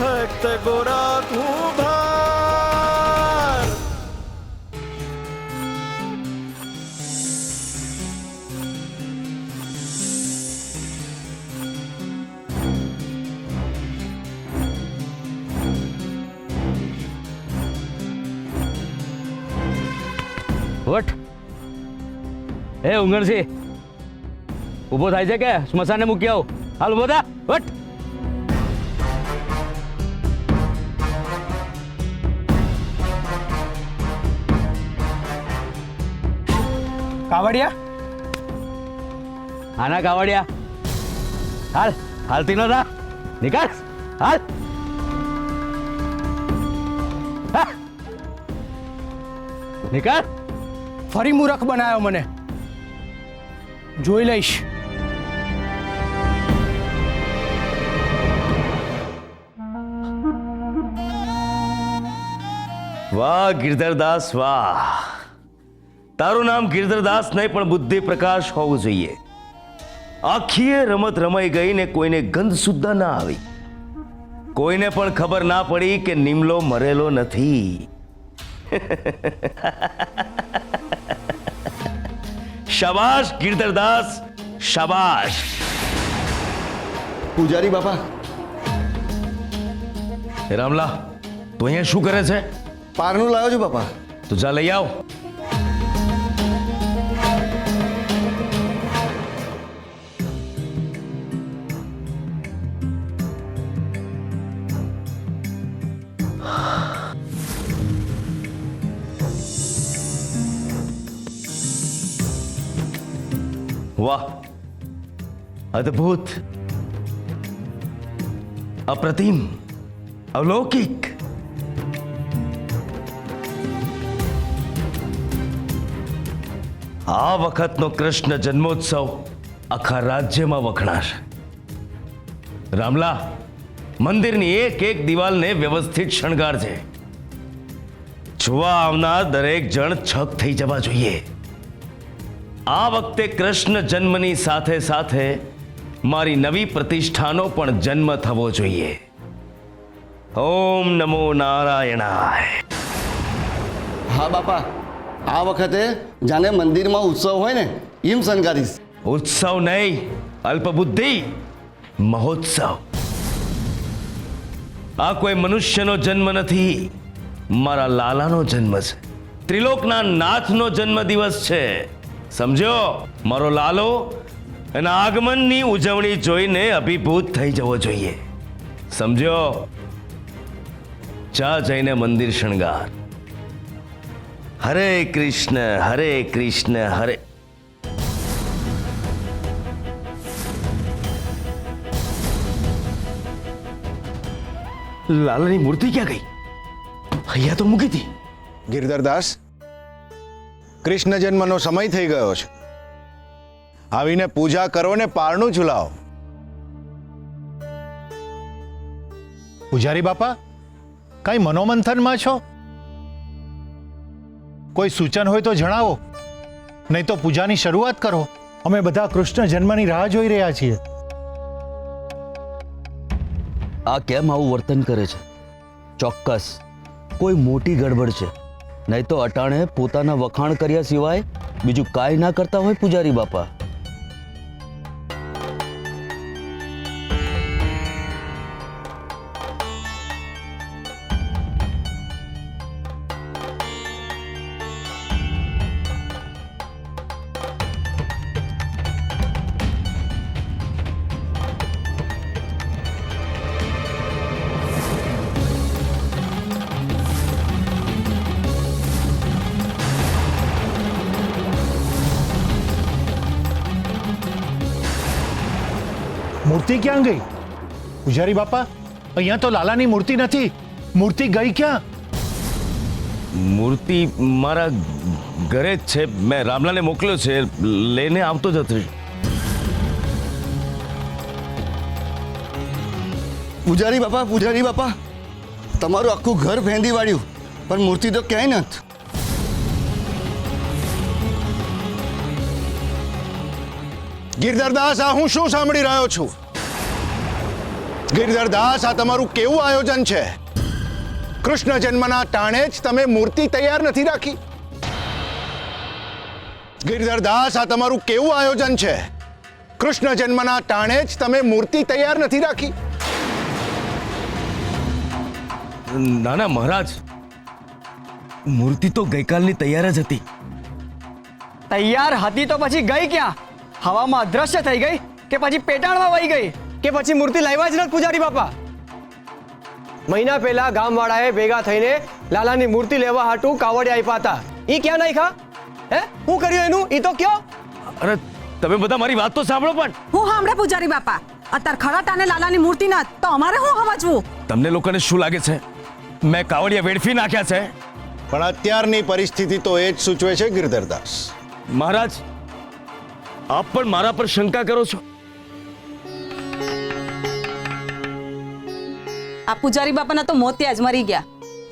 ભક્ત ગોરા તું ભાર. વટ એ ઉંગણસી ઊભો થાય છે કે સ્મશાને મૂકી આવો. હાલ ઊભો થા. વટ કાવડિયા આના કાવડિયા હાલ હાલતી નો થા. નીકળ હાલ. હા. નીકળ. ફરી મૂરખ બનાવ્યો મને. જોઈ લઈશ. વાહ ગિરધરદાસ વાહ. તારું નામ ગિરધરદાસ નહીં પણ બુદ્ધિ પ્રકાશ હોવું જોઈએ. આખીએ રમત રમાઈ ગઈ ને કોઈને ગંધ સુદ્ધા ના આવી. કોઈને પણ ખબર ના પડી કે નિમલો મરેલો નથી. શાબાશ ગિરધરદાસ શાબાશ. પૂજારી બાપા, રામલા તું અહીંયા શું કરે છે? પારણું લાવ્યો છું બાપા. તું જા લઈ આવ. વાહ, અદ્ભુત, અપ્રતિમ, અલૌકિક. આ વખતનો કૃષ્ણ જન્મોત્સવ આખા રાજ્યમાં વખણાશે. રામલા, મંદિરની એક એક દિવાલને વ્યવસ્થિત શણગારજે. જોવા આવનાર દરેક જણ છક થઈ જવા જોઈએ. આ વખતે કૃષ્ણ જન્મની સાથે સાથે મારી નવી પ્રતિષ્ઠાનો પણ જન્મ થવો જોઈએ. ઓમ નમો નારાયણાય. હા બાપા, આ વખતે જાણે મંદિરમાં ઉત્સવ હોય ને એમ શણગારીશ. ઉત્સવ નહીં, અલ્પબુદ્ધિ, મહોત્સવ. આ કોઈ મનુષ્યનો જન્મ નથી, મારા લાલાનો જન્મ છે. ત્રિલોકના નાથનો જન્મ દિવસ છે. સમજો? મારો લાલો એના આગમનની ઉજવણી જોઈને અભિભૂત થઈ જવો જોઈએ. સમજો? જા જઈને મંદિર શણગાર. હરે કૃષ્ણ હરે. લાલાની મૂર્તિ ક્યાં ગઈ? અહીંયા તો મૂકી હતી. ગિરધરદાસ, કૃષ્ણ જન્મનો સમય થઈ ગયો છે. આવીને પૂજા કરો ને પારણું ઝુલાવો. પૂજારી બાપા, કઈ મનોમંથનમાં છો? કોઈ સૂચન હોય તો જણાવો, નહીં તો પૂજાની શરૂઆત કરો. અમે બધા કૃષ્ણ જન્મની રાહ જોઈ રહ્યા છીએ. આ કેમ આવું વર્તન કરે છે? ચોક્કસ કોઈ મોટી ગડબડ છે. નહીં તો અટાણે પોતાના વખાણ કર્યા સિવાય બીજું કાંઈ ના કરતા હોય પૂજારી બાપા. મૂર્તિ ક્યાં ગઈ? પૂજારી બાપા, અહીંયા તો લાલાની મૂર્તિ નથી. મૂર્તિ ગઈ ક્યાં? મૂર્તિ મારા ઘરે જ છે. મેં રામલાને મોકલ્યો છે, લઈને આવતો જ હતો. પૂજારી બાપા, તમારું આખું ઘર ફેંદી વાળ્યું, પણ મૂર્તિ તો ક્યાંય નથી. ગિરધરદાસ, આ હું શું સાંભળી રહ્યો છું? ગિરધરદાસ, આ તમારું કેવું આયોજન છે? કૃષ્ણ જન્મના ટાણે જ તમે મૂર્તિ તૈયાર નથી રાખી? ગિરધરદાસ, આ તમારું કેવું આયોજન છે? કૃષ્ણ જન્મના ટાણે જ તમે મૂર્તિ તૈયાર નથી રાખી? ના ના મહારાજ, મૂર્તિ તો ગઈકાલની તૈયાર જ હતી. તૈયાર હતી તો પછી ગઈ ક્યાં? હવામાં અદ્રશ્ય થઈ ગઈ કે પછી પેટાળમાં વહી ગઈ કે પછી મૂર્તિ લાવ્યા જ નથી પૂજારી બાપા? મહિના પહેલા ગામવાળાએ ભેગા થઈને લાલાની મૂર્તિ લેવા હાટું કાવડિયા આપ્યા હતા. ઈ ક્યાં નહીં ખા? હે, શું કર્યું એનું? ઈ તો કયો. અરે તમે બધા મારી વાત તો સાંભળો. પણ હું સાંભળે પૂજારી બાપા, અત્યારે ખરાટ અને લાલાની મૂર્તિ ના તો અમારે શું સમજવું? તમને લોકોને શું લાગે છે મેં કાવડિયા વેડફી નાખ્યા છે? પણ અત્યારની પરિસ્થિતિ તો એ જ સૂચવે છે ગિરધરદાસ. મહારાજ, આપ પણ મારા પર શંકા કરો છો? આ પૂજારી બાપાના તો મોત ત્યાં જ મરી ગયા.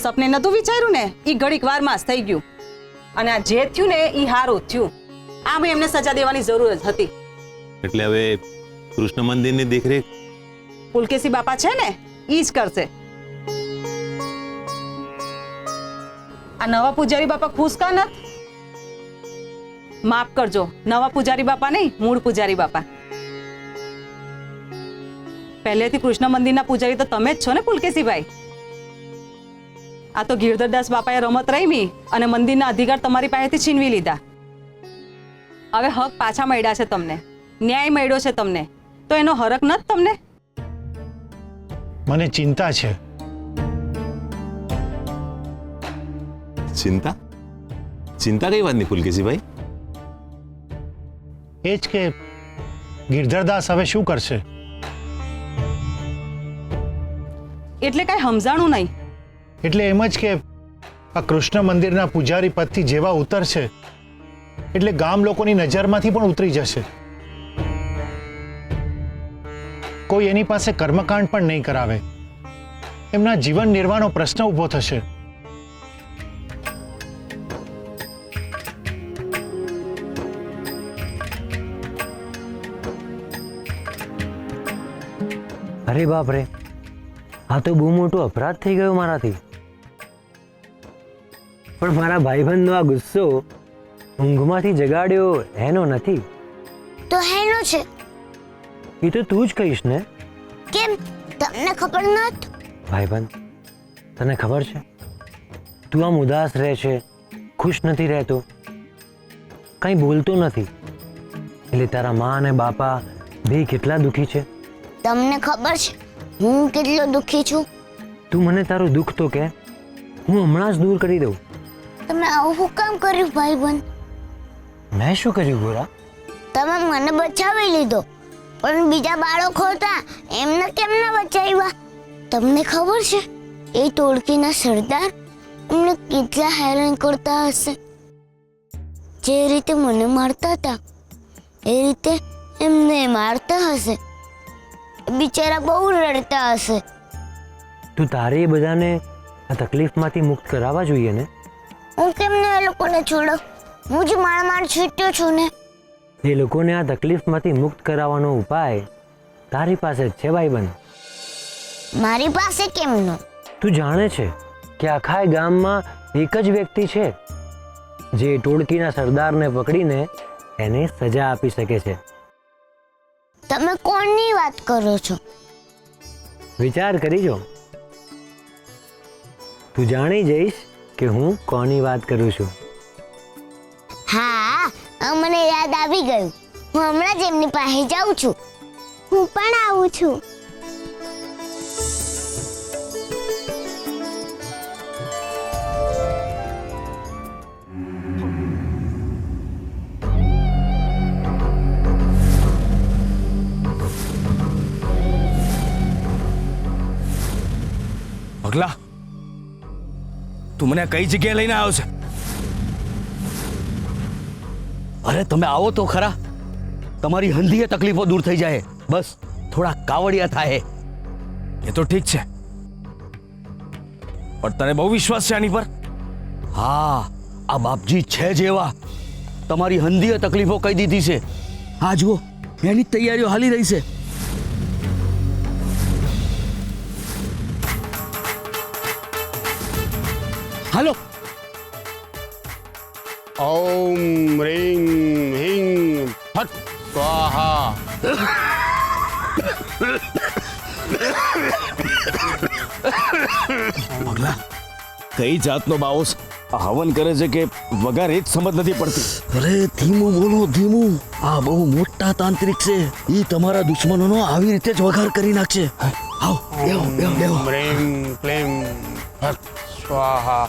સપને નતું વિચાર્યું ને, ઈ ઘડીક વારમાં જ થઈ ગયું. અને આ જે થયું ને ઈ હારું થયું. આમ એમને સજા દેવાની જરૂર જ હતી. એટલે હવે કૃષ્ણ મંદિરની દેખરેખ પુલકેશી બાપા છે ને ઈ જ કરશે. આ નવા પૂજારી બાપા ખુશ કા નત? માફ કરજો, નવા પૂજારી બાપા નહીં, મૂળ પૂજારી બાપા. પહેલેથી કૃષ્ણ મંદિરના પૂજારી તો તમે જ છો ને પુલકેશીભાઈ? આ તો ગિરધરદાસ બાપાએ રમત રમી અને મંદિરના અધિકાર તમારી પાસેથી છીનવી લીધા. હવે હક પાછા મળ્યા છે તમને, ન્યાય મળ્યો છે તમને, તો એનો હરખ ન તમને? મને ચિંતા છે. ચિંતા ચિંતા કઈ વાતની પુલકેશીભાઈ? એ જ કે ગિરધરદાસ હવે શું કરશે? એટલે કઈ સમજાણું નહીં. એટલે એમ જ કે આ કૃષ્ણ મંદિરના પૂજારી પદથી જેવા ઉતરશે એટલે ગામ લોકોની નજરમાંથી પણ ઉતરી જશે. કોઈ એની પાસે કર્મકાંડ પણ નહીં કરાવે. એમના જીવન નિર્વાહનો પ્રશ્ન ઊભો થશે. અરે બાપ રે, આ તો બહુ મોટો અપરાધ થઈ ગયો મારાથી. પણ મારા ભાઈબંધનો આ ગુસ્સો ઊંઘમાંથી જગાડ્યો એનો નથી. તો હેનો છે. એ તો તું જ કહીશ ને. કેમ, તમને ખબર નત? ભાઈબંધ, તને ખબર છે તું આમ ઉદાસ રહે છે, ખુશ નથી રહેતો, કંઈ બોલતો નથી, એટલે તારા મા અને બાપા બે કેટલા દુઃખી છે. તમને ખબર છે હું કેટલો દુઃખી છું? તું મને તારું દુઃખ તો કે, હું હમણાં જ દૂર કરી દઉં. તમે આવું કામ કર્યું ભાઈબંધ? મેં શું કર્યું ગોરા? તમે મને બચાવી લીધો, પણ બીજા બાળકો હતા એમને કેમ ના બચાવ્યા? તમને ખબર છે એ ટોળકીના સરદાર એમને કેટલા હેરાન કરતા હશે? જે રીતે મને મારતા હતા એ રીતે એમને મારતા હશે. બિચારા બહુ રડતા હશે. તું તારે એ બધાને આ તકલીફમાંથી મુક્ત કરાવવા જોઈએ ને. હું કેમને એ લોકોને છોડો? હું જ માર છૂટ્યો છું ને. એ લોકોને આ તકલીફમાંથી મુક્ત કરાવવાનો ઉપાય તારી પાસે જ છે ભાઈબંધ. મારી પાસે કેમનો? તું જાણે છે કે આખા ગામમાં એક જ વ્યક્તિ છે જે ટોળકીના સરદારને પકડીને એને સજા આપી શકે છે. તમે કોની વાત કરો છો? વિચાર કરી જો, તું જાણી જઈશ કે હું કોની વાત કરું છું. હા, મને યાદ આવી ગયું. હું હમણાં જ એમની પાસે જાઉં છું. હું પણ આવું છું. પગલા, તું મને કઈ જગ્યાએ લઈને આવ્યો છે? અરે તમે આવો તો ખરા, તમારી હંધીએ તકલીફો દૂર થઈ જાય. બસ થોડા કાવડિયા થાય. એ તો ઠીક છે, પણ તને બહુ વિશ્વાસ છે આની પર? હા, આ બાપજી છે જેવા. તમારી હંધીએ તકલીફો કહી દીધી છે. હા જુઓ, એની તૈયારીઓ હાલી રહી છે. હાલો. ઓમ રીંગ હિંગ ફટ સ્વાહા. કઈ જાતનો બાઓસ હવન કરે છે કે વગર એ જ સમજ નથી પડતી. અરે ધીમું બોલો ધીમું. આ બહુ મોટા તાંત્રિક છે. ઈ તમારા દુશ્મનોનો આવી રીતે જ વઘાર કરી નાખશે. આવો બેહો બેહો બેહો. ઓમ રીંગ ક્લીમ ફટ સ્વાહા.